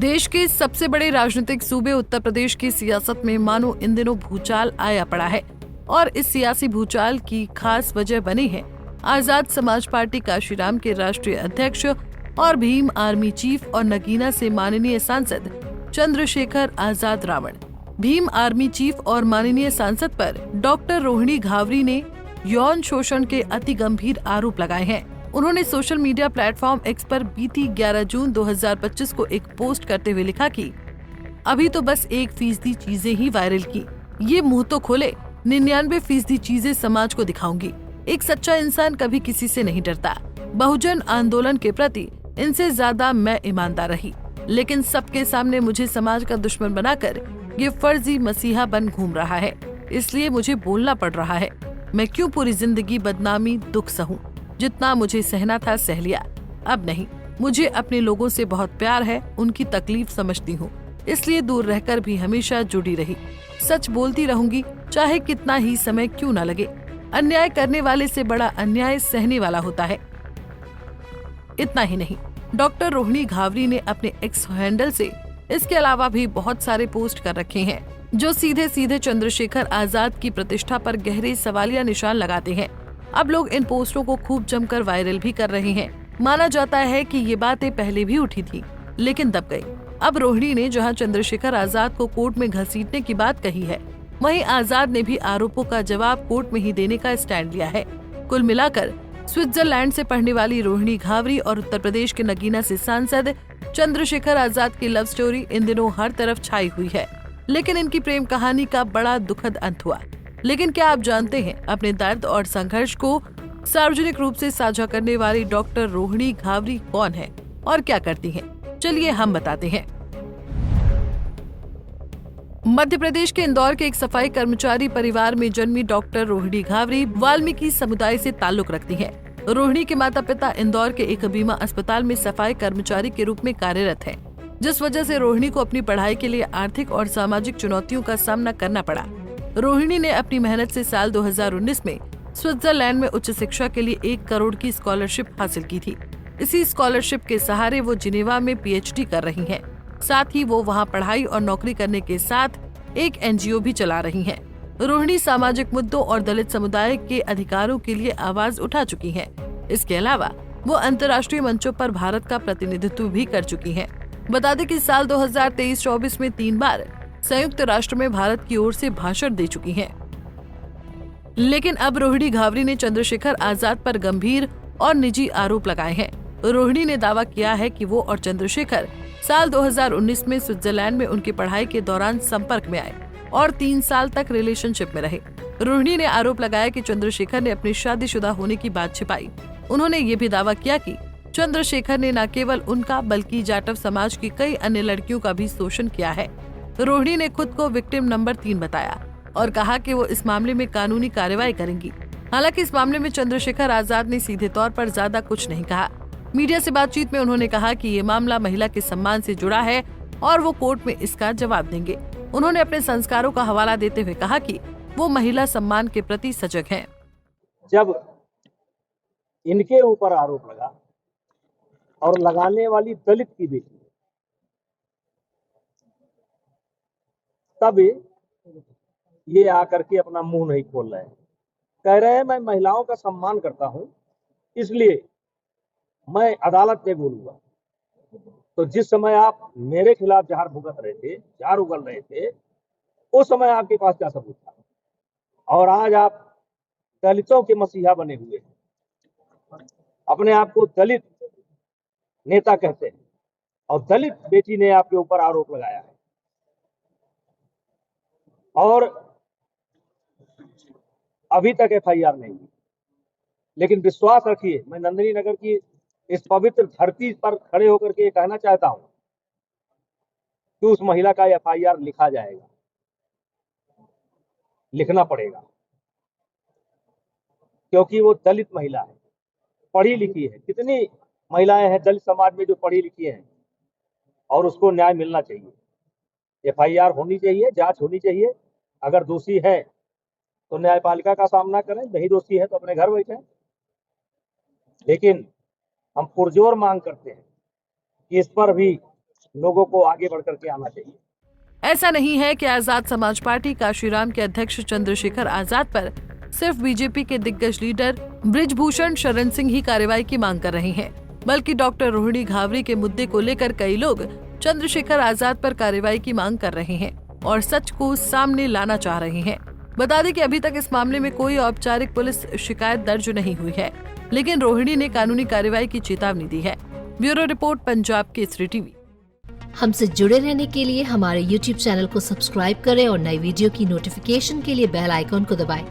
देश के सबसे बड़े राजनीतिक सूबे उत्तर प्रदेश की सियासत में मानो इन दिनों भूचाल आया पड़ा है और इस सियासी भूचाल की खास वजह बनी है आजाद समाज पार्टी काशीराम के राष्ट्रीय अध्यक्ष और भीम आर्मी चीफ और नगीना से माननीय सांसद चंद्रशेखर आजाद रावण। भीम आर्मी चीफ और माननीय सांसद पर डॉक्टर रोहिणी घावरी ने यौन शोषण के अति गंभीर आरोप लगाए हैं। उन्होंने सोशल मीडिया प्लेटफॉर्म एक्स पर बीती 11 जून 2025 को एक पोस्ट करते हुए लिखा कि अभी तो बस 1% चीजें ही वायरल की, ये मुंह तो खोले, 99% चीजें समाज को दिखाऊंगी। एक सच्चा इंसान कभी किसी से नहीं डरता। बहुजन आंदोलन के प्रति इनसे ज्यादा मैं ईमानदार रही, लेकिन सबके सामने मुझे समाज का दुश्मन बनाकर ये फर्जी मसीहा बन घूम रहा है, इसलिए मुझे बोलना पड़ रहा है। मैं क्यों पूरी जिंदगी बदनामी दुख सहूं? जितना मुझे सहना था सह लिया, अब नहीं। मुझे अपने लोगों से बहुत प्यार है, उनकी तकलीफ समझती हूँ, इसलिए दूर रहकर भी हमेशा जुड़ी रही। सच बोलती रहूंगी, चाहे कितना ही समय क्यों न लगे। अन्याय करने वाले से बड़ा अन्याय सहने वाला होता है। इतना ही नहीं, डॉक्टर रोहिणी घावरी ने अपने एक्स हैंडल से इसके अलावा भी बहुत सारे पोस्ट कर रखे हैं, जो सीधे सीधे चंद्रशेखर आजाद की प्रतिष्ठा पर गहरे सवालिया निशान लगाते हैं। अब लोग इन पोस्टों को खूब जमकर वायरल भी कर रहे हैं। माना जाता है कि ये बातें पहले भी उठी थी, लेकिन दब गई। अब रोहिणी ने जहां चंद्रशेखर आजाद को कोर्ट में घसीटने की बात कही है, वहीं आजाद ने भी आरोपों का जवाब कोर्ट में ही देने का स्टैंड लिया है। कुल मिलाकर स्विट्जरलैंड से पढ़ने वाली रोहिणी घावरी और उत्तर प्रदेश के नगीना से सांसद चंद्रशेखर आजाद की लव स्टोरी इन दिनों हर तरफ छाई हुई है, लेकिन इनकी प्रेम कहानी का बड़ा दुखद अंत हुआ। लेकिन क्या आप जानते हैं अपने दर्द और संघर्ष को सार्वजनिक रूप से साझा करने वाली डॉक्टर रोहिणी घावरी कौन है और क्या करती हैं? चलिए हम बताते हैं। मध्य प्रदेश के इंदौर के एक सफाई कर्मचारी परिवार में जन्मी डॉक्टर रोहिणी घावरी वाल्मीकि समुदाय से ताल्लुक रखती हैं। रोहिणी के माता पिता इंदौर के एक बीमा अस्पताल में सफाई कर्मचारी के रूप में कार्यरत हैं, जिस वजह से रोहिणी को अपनी पढ़ाई के लिए आर्थिक और सामाजिक चुनौतियों का सामना करना पड़ा। रोहिणी ने अपनी मेहनत से साल 2019 में स्विट्जरलैंड में उच्च शिक्षा के लिए 1 करोड़ की स्कॉलरशिप हासिल की थी। इसी स्कॉलरशिप के सहारे वो जिनेवा में पीएचडी कर रही हैं। साथ ही वो वहां पढ़ाई और नौकरी करने के साथ एक एनजीओ भी चला रही हैं। रोहिणी सामाजिक मुद्दों और दलित समुदाय के अधिकारों के लिए आवाज उठा चुकी हैं। इसके अलावा वो अंतर्राष्ट्रीय मंचों पर भारत का प्रतिनिधित्व भी कर चुकी हैं। बता दें कि साल 2023-24 में 3 बार संयुक्त राष्ट्र में भारत की ओर से भाषण दे चुकी हैं। लेकिन अब रोहिणी घावरी ने चंद्रशेखर आजाद पर गंभीर और निजी आरोप लगाए हैं। रोहिणी ने दावा किया है कि वो और चंद्रशेखर साल 2019 में स्विट्जरलैंड में उनकी पढ़ाई के दौरान संपर्क में आए और 3 साल तक रिलेशनशिप में रहे। रोहिणी ने आरोप लगाया कि चंद्रशेखर ने अपनी शादीशुदा होने की बात छिपाई। उन्होंने ये भी दावा किया कि चंद्रशेखर ने न केवल उनका बल्कि जाटव समाज की कई अन्य लड़कियों का भी शोषण किया है। रोहिणी ने खुद को विक्टिम नंबर 3 बताया और कहा कि वो इस मामले में कानूनी कार्रवाई करेंगी। हालांकि इस मामले में चंद्रशेखर आजाद ने सीधे तौर पर ज्यादा कुछ नहीं कहा। मीडिया से बातचीत में उन्होंने कहा कि ये मामला महिला के सम्मान से जुड़ा है और वो कोर्ट में इसका जवाब देंगे। उन्होंने अपने संस्कारों का हवाला देते हुए कहा कि वो महिला सम्मान के प्रति सजग हैं। जब इनके ऊपर आरोप लगा और लगाने वाली दलित की बेटी, तब ये आकर के अपना मुंह नहीं खोल रहे हैं। कह रहे हैं मैं महिलाओं का सम्मान करता हूं, इसलिए मैं अदालत में बोलूंगा। तो जिस समय आप मेरे खिलाफ जहर भुगत रहे थे, जहर उगल रहे थे, उस समय आपके पास क्या सबूत था? और आज आप दलितों के मसीहा बने हुए हैं, अपने आप को दलित नेता कहते हैं और दलित बेटी ने आपके ऊपर आरोप लगाया है। और अभी तक एफआईआर नहीं हुई, लेकिन विश्वास रखिए, मैं नंदिनी नगर की इस पवित्र धरती पर खड़े होकर के ये कहना चाहता हूं कि उस महिला का एफआईआर लिखा जाएगा, लिखना पड़ेगा, क्योंकि वो दलित महिला है, पढ़ी लिखी है। कितनी महिलाएं हैं दलित समाज में जो पढ़ी लिखी हैं, और उसको न्याय मिलना चाहिए। एफआईआर होनी चाहिए, जांच होनी चाहिए। अगर दोषी है तो न्यायपालिका का सामना करें, नहीं दोषी है तो अपने घर बैठे। लेकिन हम पुरजोर मांग करते हैं कि इस पर भी लोगों को आगे बढ़ करके आना चाहिए। ऐसा नहीं है कि आजाद समाज पार्टी काशीराम के अध्यक्ष चंद्रशेखर आजाद पर सिर्फ बीजेपी के दिग्गज लीडर बृजभूषण शरण सिंह ही कार्रवाई की मांग कर रहे हैं, बल्कि डॉक्टर रोहिणी घावरी के मुद्दे को लेकर कई लोग चंद्रशेखर आजाद पर कार्रवाई की मांग कर रहे हैं और सच को सामने लाना चाह रहे हैं। बता दें कि अभी तक इस मामले में कोई औपचारिक पुलिस शिकायत दर्ज नहीं हुई है, लेकिन रोहिणी ने कानूनी कार्रवाई की चेतावनी दी है। Bureau report, Punjab Kesari TV. हमसे जुड़े रहने के लिए हमारे YouTube चैनल को सब्सक्राइब करें और नई वीडियो की नोटिफिकेशन के लिए बेल आइकॉन को दबाएं।